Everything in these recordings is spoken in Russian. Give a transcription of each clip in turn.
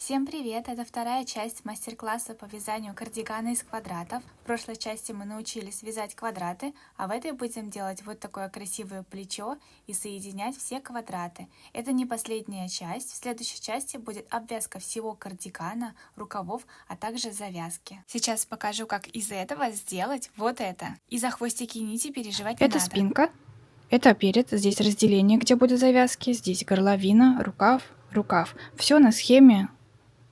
Всем привет! Это вторая часть мастер-класса по вязанию кардигана из квадратов. В прошлой части мы научились вязать квадраты, а в этой будем делать вот такое красивое плечо и соединять все квадраты. Это не последняя часть. В следующей части будет обвязка всего кардигана, рукавов, а также завязки. Сейчас покажу, как из этого сделать вот это. И за хвостики нити переживать не надо. Это спинка, это перед, здесь разделение, где будут завязки, здесь горловина, рукав. Все на схеме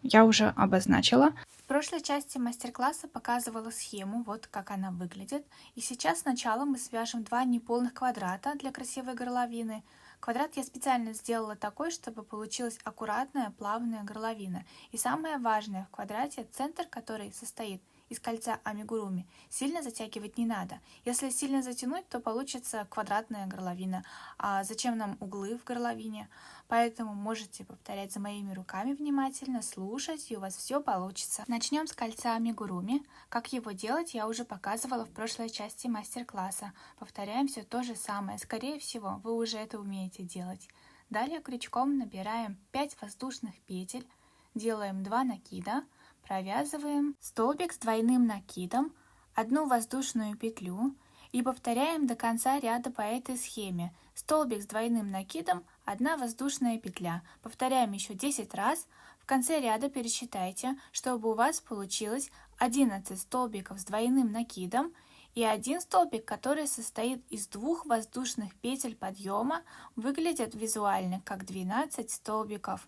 я уже обозначила. В прошлой части мастер-класса показывала схему, вот как она выглядит. И сейчас сначала мы свяжем два неполных квадрата для красивой горловины. Квадрат я специально сделала такой, чтобы получилась аккуратная, плавная горловина. И самое важное в квадрате центр, который состоит из кольца амигуруми, сильно затягивать не надо. Если сильно затянуть, то получится квадратная горловина. А зачем нам углы в горловине? Поэтому можете повторять за моими руками внимательно, слушать, и у вас все получится. Начнем с кольца амигуруми. Как его делать, я уже показывала в прошлой части мастер-класса. Повторяем все то же самое. Скорее всего, вы уже это умеете делать. Далее крючком набираем 5 воздушных петель, делаем 2 накида, провязываем столбик с двойным накидом, 1 воздушную петлю и повторяем до конца ряда по этой схеме. Столбик с двойным накидом, 1 воздушная петля. Повторяем еще 10 раз. В конце ряда пересчитайте, чтобы у вас получилось 11 столбиков с двойным накидом и 1 столбик, который состоит из 2 воздушных петель подъема, выглядит визуально как 12 столбиков.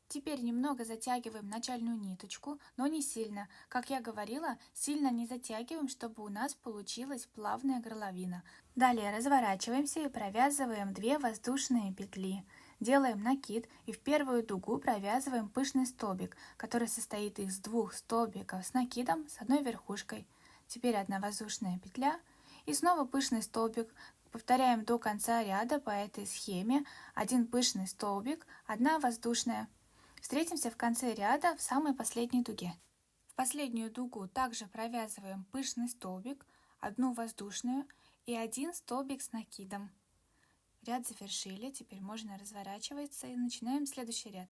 Теперь немного затягиваем начальную ниточку, но не сильно. Как я говорила, сильно не затягиваем, чтобы у нас получилась плавная горловина. Далее разворачиваемся и провязываем 2 воздушные петли. Делаем накид и в первую дугу провязываем пышный столбик, который состоит из 2 столбиков с накидом с одной верхушкой. Теперь 1 воздушная петля и снова пышный столбик. Повторяем до конца ряда по этой схеме. 1 пышный столбик, 1 воздушная. Встретимся в конце ряда в самой последней дуге. В последнюю дугу также провязываем пышный столбик, 1 воздушную и 1 столбик с накидом. Ряд завершили, теперь можно разворачиваться и начинаем следующий ряд.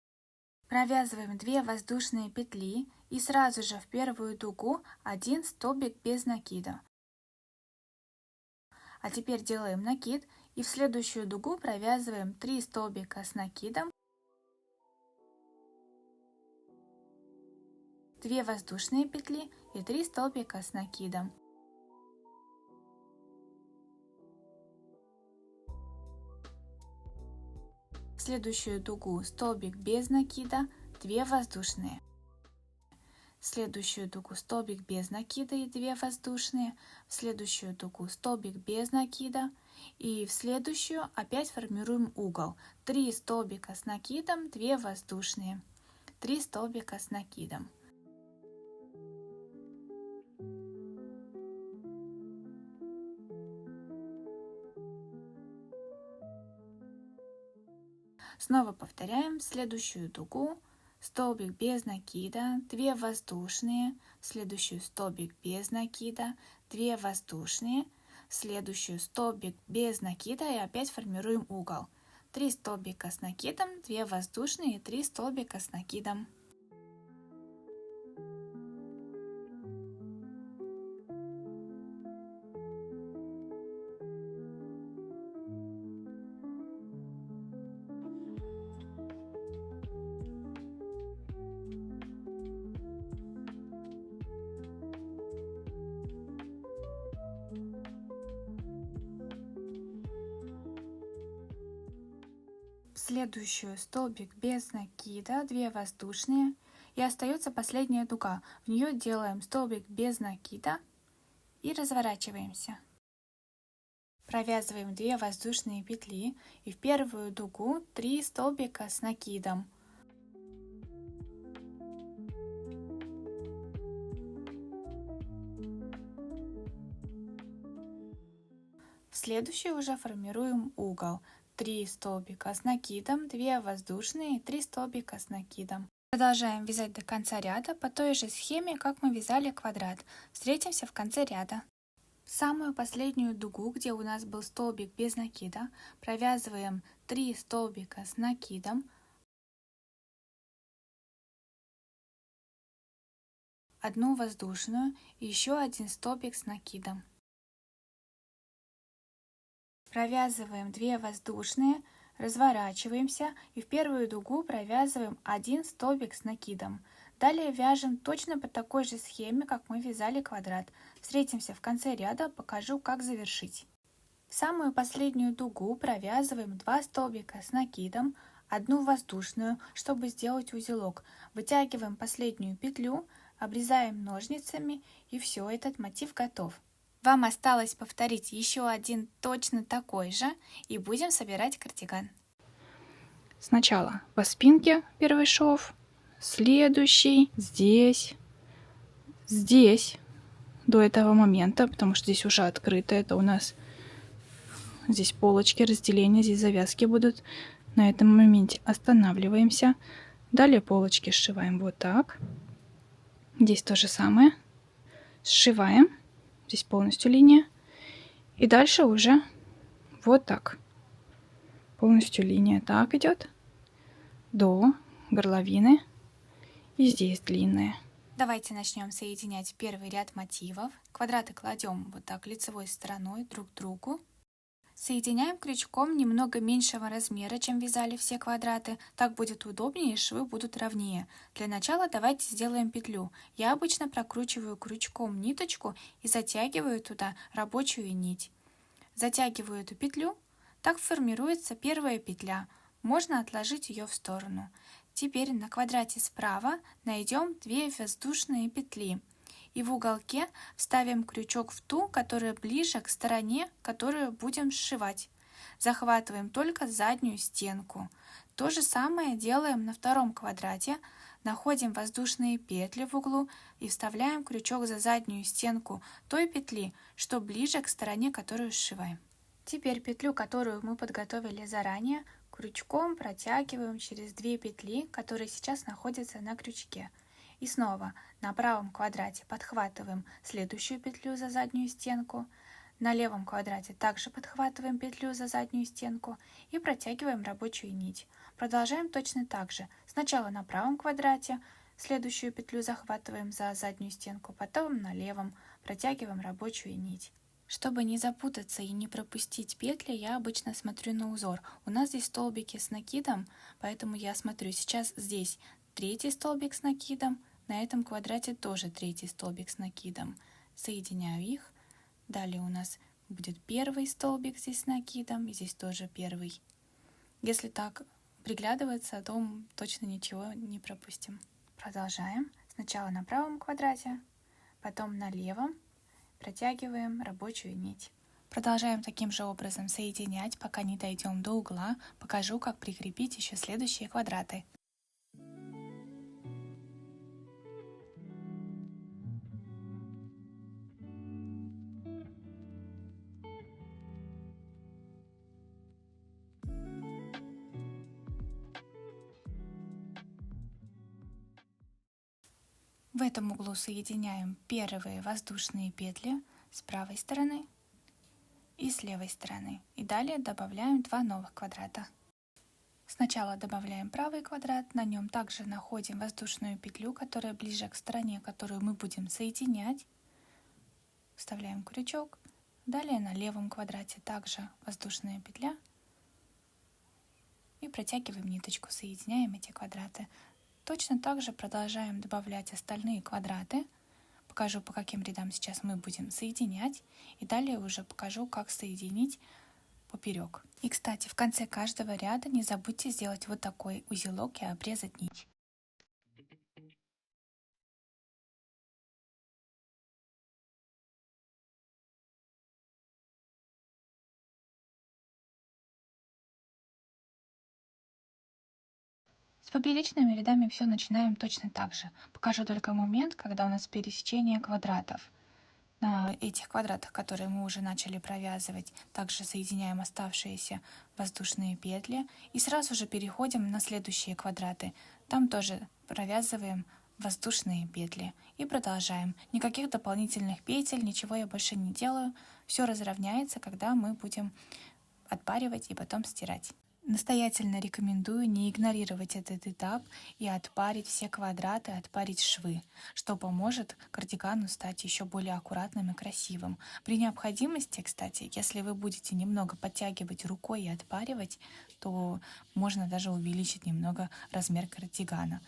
Провязываем 2 воздушные петли и сразу же в первую дугу 1 столбик без накида. А теперь делаем накид и в следующую дугу провязываем 3 столбика с накидом, 2 воздушные петли и 3 столбика с накидом. В следующую дугу столбик без накида, 2 воздушные. В следующую дугу столбик без накида и 2 воздушные. В следующую дугу столбик без накида. И в следующую опять формируем угол. 3 столбика с накидом, 2 воздушные. 3 столбика с накидом. Снова повторяем следующую дугу, столбик без накида, 2 воздушные, следующую столбик без накида, 2 воздушные, следующую столбик без накида и опять формируем угол. 3 столбика с накидом, 2 воздушные и 3 столбика с накидом. Следующую столбик без накида, 2 воздушные и остается последняя дуга. В нее делаем столбик без накида и разворачиваемся. Провязываем 2 воздушные петли и в первую дугу 3 столбика с накидом. В следующую уже формируем угол. 3 столбика с накидом, 2 воздушные и 3 столбика с накидом. Продолжаем вязать до конца ряда по той же схеме, как мы вязали квадрат. Встретимся в конце ряда. В самую последнюю дугу, где у нас был столбик без накида, провязываем 3 столбика с накидом, одну воздушную и еще один столбик с накидом. Провязываем 2 воздушные, разворачиваемся и в первую дугу провязываем 1 столбик с накидом. Далее вяжем точно по такой же схеме, как мы вязали квадрат. Встретимся в конце ряда, покажу, как завершить. В самую последнюю дугу провязываем 2 столбика с накидом, 1 воздушную, чтобы сделать узелок. Вытягиваем последнюю петлю, обрезаем ножницами, и все, этот мотив готов. Вам осталось повторить еще один точно такой же, и будем собирать кардиган. Сначала по спинке первый шов, следующий здесь, здесь, до этого момента, потому что здесь уже открыто, это у нас здесь полочки, разделения, здесь завязки будут. На этом моменте останавливаемся. Далее полочки сшиваем вот так. Здесь то же самое. Сшиваем. Здесь полностью линия. И дальше уже вот так. Полностью линия так идет до горловины. И здесь длинная. Давайте начнем соединять первый ряд мотивов. Квадраты кладем вот так лицевой стороной друг к другу. Соединяем крючком немного меньшего размера, чем вязали все квадраты. Так будет удобнее, и швы будут ровнее. Для начала давайте сделаем петлю. Я обычно прокручиваю крючком ниточку и затягиваю туда рабочую нить. Затягиваю эту петлю. Так формируется первая петля. Можно отложить ее в сторону. Теперь на квадрате справа найдем 2 воздушные петли. И в уголке вставим крючок в ту, которая ближе к стороне, которую будем сшивать. Захватываем только заднюю стенку. То же самое делаем на втором квадрате. Находим воздушные петли в углу и вставляем крючок за заднюю стенку той петли, что ближе к стороне, которую сшиваем. Теперь петлю, которую мы подготовили заранее, крючком протягиваем через 2 петли, которые сейчас находятся на крючке. И снова на правом квадрате подхватываем следующую петлю за заднюю стенку. На левом квадрате также подхватываем петлю за заднюю стенку и протягиваем рабочую нить. Продолжаем точно так же. Сначала на правом квадрате следующую петлю захватываем за заднюю стенку, потом на левом протягиваем рабочую нить. Чтобы не запутаться и не пропустить петли, я обычно смотрю на узор. У нас здесь столбики с накидом, поэтому я смотрю сейчас здесь 3-й столбик с накидом, на этом квадрате тоже 3-й столбик с накидом. Соединяю их. Далее у нас будет 1-й столбик здесь с накидом, и здесь тоже 1-й. Если так приглядываться, то точно ничего не пропустим. Продолжаем. Сначала на правом квадрате, потом на левом. Протягиваем рабочую нить. Продолжаем таким же образом соединять, пока не дойдем до угла. Покажу, как прикрепить еще следующие квадраты. В этом углу соединяем первые воздушные петли с правой стороны и с левой стороны. И далее добавляем 2 новых квадрата. Сначала добавляем правый квадрат, на нем также находим воздушную петлю, которая ближе к стороне, которую мы будем соединять. Вставляем крючок. Далее на левом квадрате также воздушная петля. И протягиваем ниточку, соединяем эти квадраты. Точно так же продолжаем добавлять остальные квадраты. Покажу, по каким рядам сейчас мы будем соединять. И далее уже покажу, как соединить поперек. И, кстати, в конце каждого ряда не забудьте сделать вот такой узелок и обрезать нить. С поперечными рядами все начинаем точно так же. Покажу только момент, когда у нас пересечение квадратов. На этих квадратах, которые мы уже начали провязывать, также соединяем оставшиеся воздушные петли и сразу же переходим на следующие квадраты. Там тоже провязываем воздушные петли и продолжаем. Никаких дополнительных петель, ничего я больше не делаю. Все разровняется, когда мы будем отпаривать и потом стирать. Настоятельно рекомендую не игнорировать этот этап и отпарить все квадраты, отпарить швы, что поможет кардигану стать еще более аккуратным и красивым. При необходимости, кстати, если вы будете немного подтягивать рукой и отпаривать, то можно даже увеличить немного размер кардигана.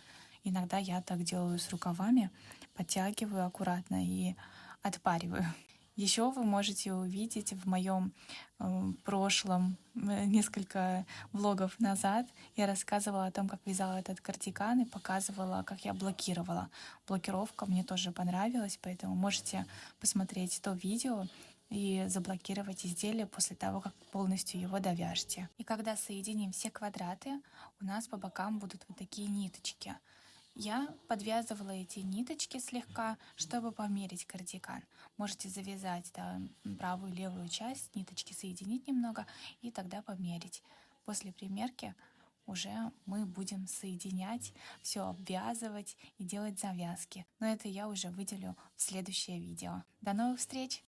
Иногда я так делаю с рукавами, подтягиваю аккуратно и отпариваю. Еще вы можете увидеть в моем прошлом несколько влогов назад я рассказывала о том, как вязала этот кардиган и показывала, как я блокировала. Блокировка мне тоже понравилась, поэтому можете посмотреть то видео и заблокировать изделие после того, как полностью его довяжете. И когда соединим все квадраты, у нас по бокам будут вот такие ниточки. Я подвязывала эти ниточки слегка, чтобы померить кардиган. Можете завязать правую и левую часть, ниточки соединить немного и тогда померить. После примерки уже мы будем соединять, все обвязывать и делать завязки. Но это я уже выделю в следующее видео. До новых встреч!